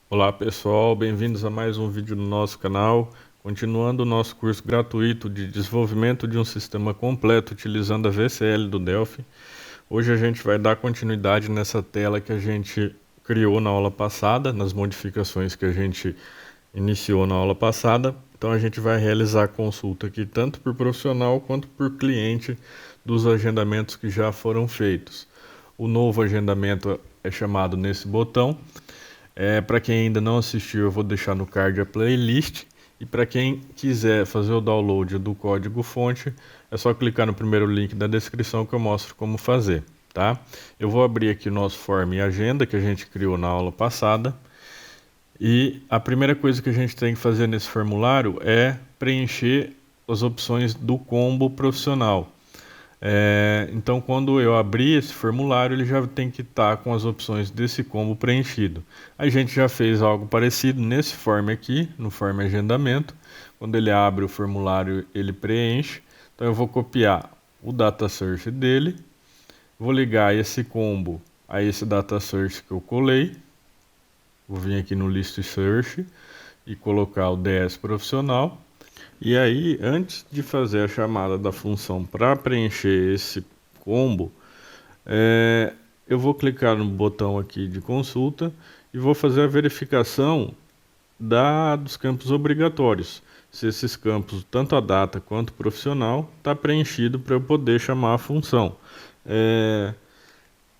Olá pessoal, bem-vindos a mais um vídeo no nosso canal, continuando o nosso curso gratuito de desenvolvimento de um sistema completo utilizando a VCL do Delphi. Hoje a gente vai dar continuidade nessa tela que a gente criou na aula passada, nas modificações que a gente iniciou na aula passada. Então a gente vai realizar a consulta aqui tanto por profissional quanto por cliente dos agendamentos que já foram feitos. O novo agendamento é chamado nesse botão. Para quem ainda não assistiu, eu vou deixar no card a playlist. E para quem quiser fazer o download do código-fonte, é só clicar no primeiro link da descrição que eu mostro como fazer, tá? Eu vou abrir aqui o nosso form e agenda que a gente criou na aula passada. E a primeira coisa que a gente tem que fazer nesse formulário é preencher as opções do combo profissional. Então, quando eu abrir esse formulário, ele já tem que estar com as opções desse combo preenchido. A gente já fez algo parecido nesse form aqui, no form agendamento. Quando ele abre o formulário, ele preenche. Então, eu vou copiar o data source dele, vou ligar esse combo a esse data source que eu colei. Vou vir aqui no list search e colocar o DS profissional. E aí, antes de fazer a chamada da função para preencher esse combo, eu vou clicar no botão aqui de consulta e vou fazer a verificação dos campos obrigatórios. Se esses campos, tanto a data quanto o profissional, está preenchido para eu poder chamar a função.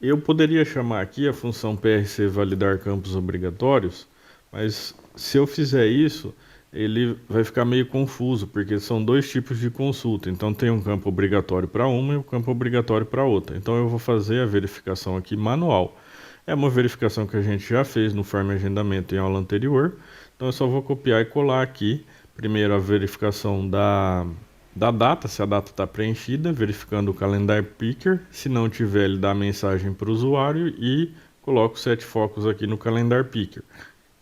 Eu poderia chamar aqui a função PRC validar campos obrigatórios, mas se eu fizer isso, ele vai ficar meio confuso, porque são dois tipos de consulta. Então tem um campo obrigatório para uma e um campo obrigatório para outra. Então eu vou fazer a verificação aqui manual. É uma verificação que a gente já fez no form agendamento em aula anterior. Então eu só vou copiar e colar aqui. Primeiro a verificação da data, se a data está preenchida, verificando o Calendar Picker. Se não tiver, ele dá a mensagem para o usuário e coloco 7 focos aqui no Calendar Picker.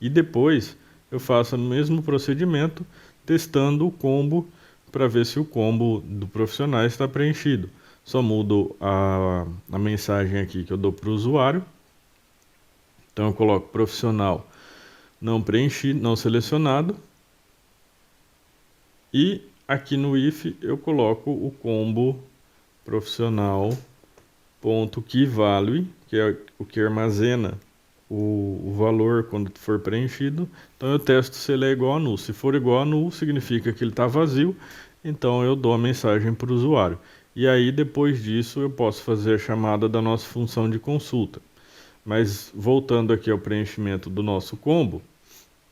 E depois eu faço o mesmo procedimento, testando o combo para ver se o combo do profissional está preenchido. Só mudo a mensagem aqui que eu dou para o usuário. Então eu coloco profissional não preenchido, não selecionado. E aqui no if eu coloco o combo profissional.keyValue, que é o que armazena o valor quando for preenchido. Então eu testo se ele é igual a null. Se for igual a null, significa que ele está vazio. Então eu dou a mensagem para o usuário. E aí depois disso eu posso fazer a chamada da nossa função de consulta. Mas voltando aqui ao preenchimento do nosso combo,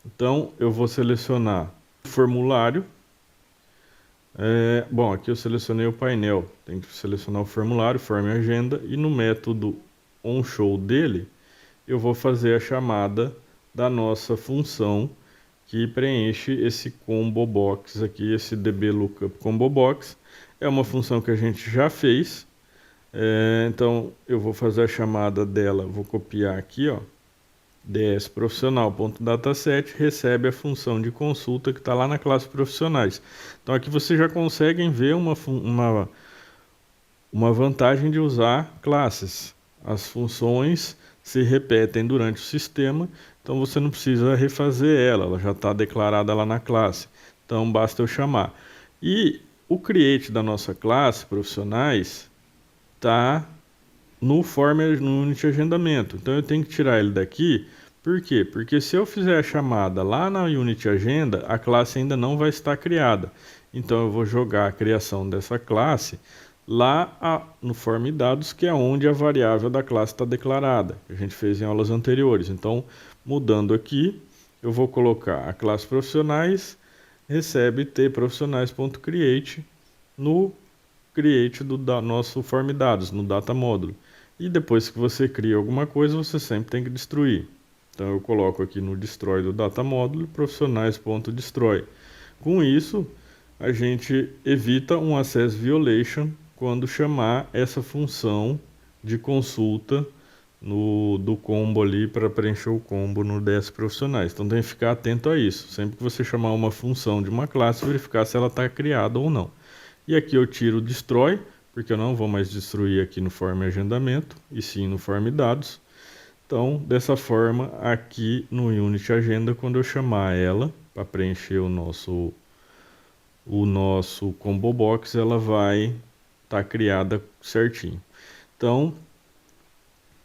então eu vou selecionar o formulário. Bom, aqui eu selecionei o painel, tem que selecionar o formulário, form e agenda, e no método onShow dele, eu vou fazer a chamada da nossa função que preenche esse combo box aqui, esse dblookup combo box. É uma função que a gente já fez, então eu vou fazer a chamada dela, vou copiar aqui, ó, dsprofissional.dataset recebe a função de consulta que está lá na classe profissionais. Então aqui vocês já conseguem ver uma vantagem de usar classes. As funções se repetem durante o sistema, então você não precisa refazer ela já está declarada lá na classe. Então basta eu chamar. E o create da nossa classe profissionais está no Unity Agendamento. Então eu tenho que tirar ele daqui. Por quê? Porque se eu fizer a chamada lá na Unity Agenda, a classe ainda não vai estar criada. Então eu vou jogar a criação dessa classe lá no form dados, que é onde a variável da classe está declarada, que a gente fez em aulas anteriores. Então, mudando aqui, eu vou colocar a classe profissionais recebe tprofissionais.create no create do nosso form dados, no data módulo. E depois que você cria alguma coisa, você sempre tem que destruir. Então eu coloco aqui no destroy do data módulo profissionais.destroy. Com isso, a gente evita um access violation quando chamar essa função de consulta do combo ali para preencher o combo no DS profissionais. Então tem que ficar atento a isso. Sempre que você chamar uma função de uma classe, verificar se ela está criada ou não. E aqui eu tiro o destroy, porque eu não vou mais destruir aqui no form agendamento, e sim no form dados. Então, dessa forma, aqui no Unity Agenda, quando eu chamar ela para preencher o nosso Combo Box, ela vai estar criada certinho. Então,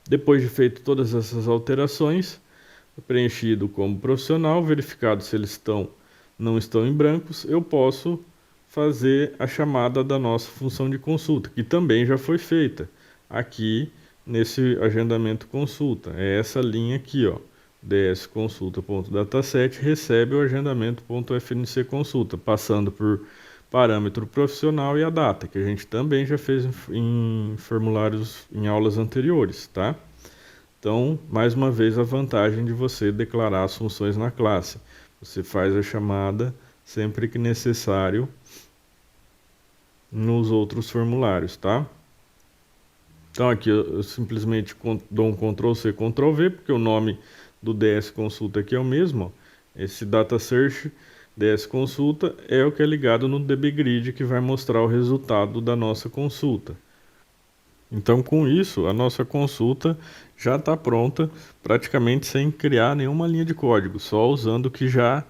depois de feito todas essas alterações, preenchido como profissional, verificado se eles não estão em brancos, eu posso fazer a chamada da nossa função de consulta, que também já foi feita aqui nesse agendamento consulta. É essa linha aqui, ó, dsconsulta.dataset recebe o agendamento.fnc consulta, passando por parâmetro profissional e a data, que a gente também já fez em formulários em aulas anteriores, tá? Então, mais uma vez, a vantagem de você declarar as funções na classe. Você faz a chamada sempre que necessário nos outros formulários, tá? Então aqui eu simplesmente dou um Ctrl C, Ctrl V, porque o nome do DS Consulta aqui é o mesmo, ó. Esse Data Search DS Consulta é o que é ligado no DBGrid, que vai mostrar o resultado da nossa consulta. Então, com isso, a nossa consulta já está pronta, praticamente sem criar nenhuma linha de código, só usando o que já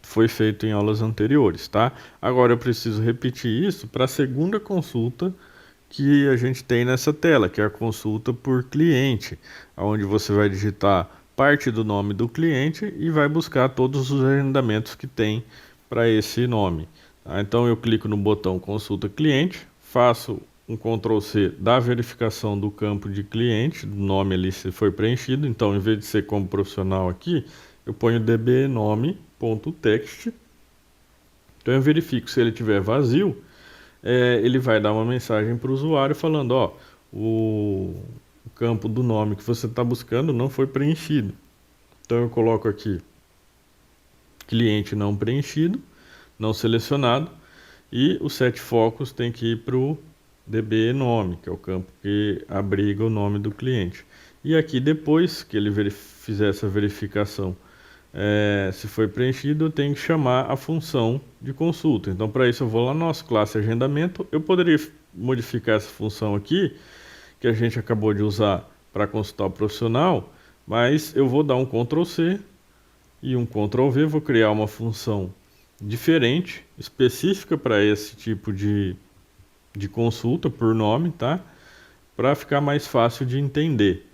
foi feito em aulas anteriores, tá? Agora eu preciso repetir isso para a segunda consulta que a gente tem nessa tela, que é a consulta por cliente, onde você vai digitar parte do nome do cliente e vai buscar todos os agendamentos que tem para esse nome. Tá? Então eu clico no botão consulta cliente, faço um Ctrl C da verificação do campo de cliente, do nome ali se foi preenchido. Então, em vez de ser como profissional aqui, eu ponho dbnome.text. Então eu verifico se ele tiver vazio, ele vai dar uma mensagem para o usuário falando, ó, o campo do nome que você está buscando não foi preenchido. Então eu coloco aqui cliente não preenchido, não selecionado, e o set focus tem que ir para o dbNome, que é o campo que abriga o nome do cliente. E aqui depois que ele fizer essa verificação, se foi preenchido, eu tenho que chamar a função de consulta. Então, para isso, eu vou lá na nossa classe agendamento. Eu poderia modificar essa função aqui, que a gente acabou de usar para consultar o profissional, mas eu vou dar um Ctrl C e um Ctrl V, vou criar uma função diferente, específica para esse tipo de consulta por nome, tá? Para ficar mais fácil de entender.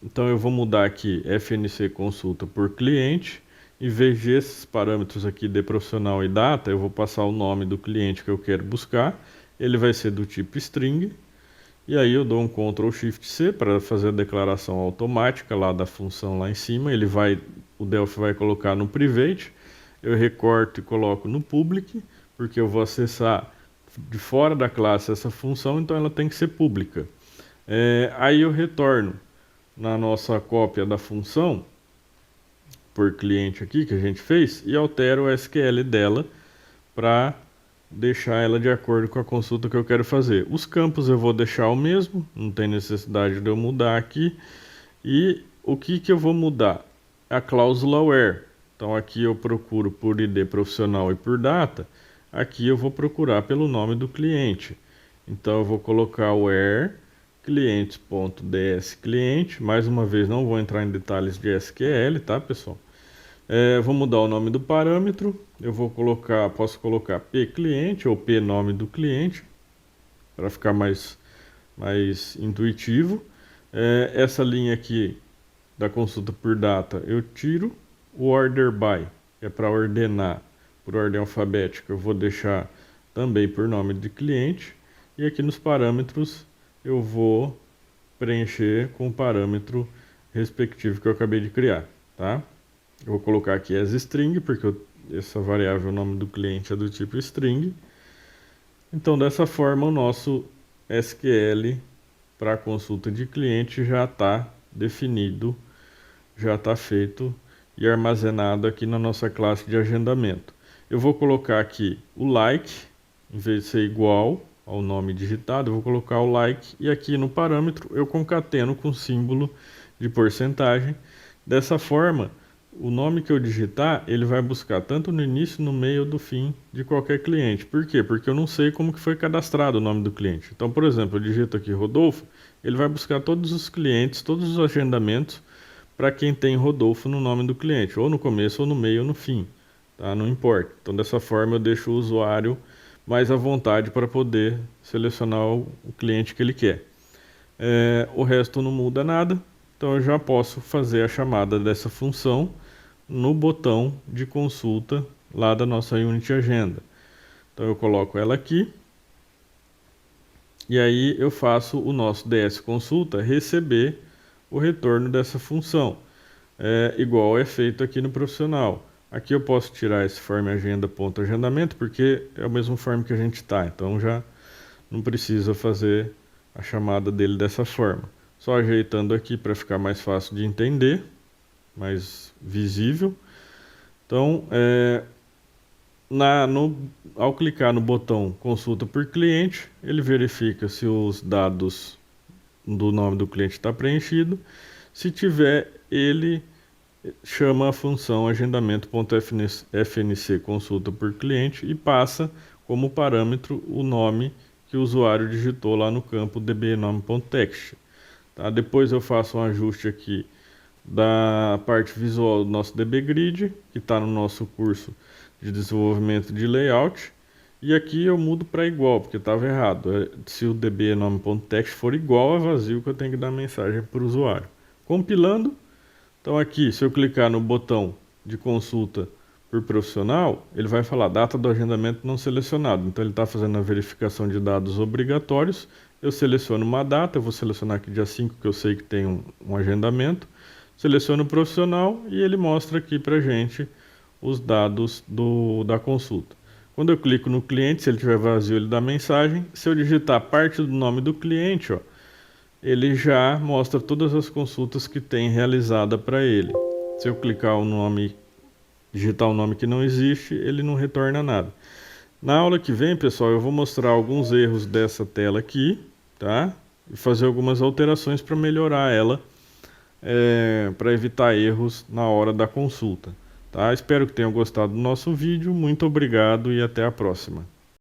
Então eu vou mudar aqui FNC consulta por cliente. Em vez desses parâmetros aqui de profissional e data, eu vou passar o nome do cliente que eu quero buscar. Ele vai ser do tipo string. E aí eu dou um Ctrl Shift C para fazer a declaração automática lá da função lá em cima. O Delphi vai colocar no private. Eu recorto e coloco no public, porque eu vou acessar de fora da classe essa função, então ela tem que ser pública. Aí eu retorno na nossa cópia da função por cliente aqui que a gente fez e altero o SQL dela para deixar ela de acordo com a consulta que eu quero fazer. Os campos eu vou deixar o mesmo, não tem necessidade de eu mudar aqui. E o que eu vou mudar? A cláusula where. Então aqui eu procuro por ID profissional e por data. Aqui eu vou procurar pelo nome do cliente. Então eu vou colocar where clientes.dscliente. Mais uma vez não vou entrar em detalhes de SQL, tá, pessoal? Vou mudar o nome do parâmetro. Posso colocar pcliente ou pnome do cliente para ficar mais intuitivo. Essa linha aqui da consulta por data eu tiro. O order by, que é para ordenar por ordem alfabética, eu vou deixar também por nome de cliente. E aqui nos parâmetros eu vou preencher com o parâmetro respectivo que eu acabei de criar, tá? Eu vou colocar aqui as string, porque essa variável, o nome do cliente é do tipo string. Então, dessa forma, o nosso SQL para a consulta de cliente já está definido, já está feito e armazenado aqui na nossa classe de agendamento. Eu vou colocar aqui o like, em vez de ser igual ao nome digitado, eu vou colocar o like e aqui no parâmetro eu concateno com símbolo de porcentagem. Dessa forma, o nome que eu digitar, ele vai buscar tanto no início, no meio ou do fim de qualquer cliente. Por quê? Porque eu não sei como que foi cadastrado o nome do cliente. Então, por exemplo, eu digito aqui Rodolfo, ele vai buscar todos os clientes, todos os agendamentos para quem tem Rodolfo no nome do cliente, ou no começo, ou no meio, ou no fim, tá? Não importa. Então, dessa forma, eu deixo o usuário mais à vontade para poder selecionar o cliente que ele quer. O resto não muda nada, então eu já posso fazer a chamada dessa função no botão de consulta lá da nossa Unity Agenda. Então eu coloco ela aqui e aí eu faço o nosso DS Consulta receber o retorno dessa função, igual é feito aqui no profissional. Aqui eu posso tirar esse form agenda.agendamento porque é o mesmo form que a gente está, então já não precisa fazer a chamada dele dessa forma. Só ajeitando aqui para ficar mais fácil de entender, mais visível. Então, ao clicar no botão consulta por cliente, ele verifica se os dados do nome do cliente está preenchido. Se tiver, ele chama a função agendamento.fnc consulta por cliente e passa como parâmetro o nome que o usuário digitou lá no campo dbnome.text. Tá? Depois eu faço um ajuste aqui da parte visual do nosso dbgrid, que está no nosso curso de desenvolvimento de layout, e aqui eu mudo para igual, porque estava errado. Se o dbnome.text for igual a vazio, que eu tenho que dar mensagem para o usuário. Compilando, então aqui, se eu clicar no botão de consulta por profissional, ele vai falar data do agendamento não selecionado. Então ele está fazendo a verificação de dados obrigatórios. Eu seleciono uma data, eu vou selecionar aqui dia 5, que eu sei que tem um agendamento. Seleciono o profissional e ele mostra aqui para a gente os dados da consulta. Quando eu clico no cliente, se ele estiver vazio, ele dá mensagem. Se eu digitar parte do nome do cliente, ó, ele já mostra todas as consultas que tem realizada para ele. Se eu clicar o nome, digitar um nome que não existe, ele não retorna nada. Na aula que vem, pessoal, eu vou mostrar alguns erros dessa tela aqui, tá? E fazer algumas alterações para melhorar ela, para evitar erros na hora da consulta. Tá? Espero que tenham gostado do nosso vídeo. Muito obrigado e até a próxima.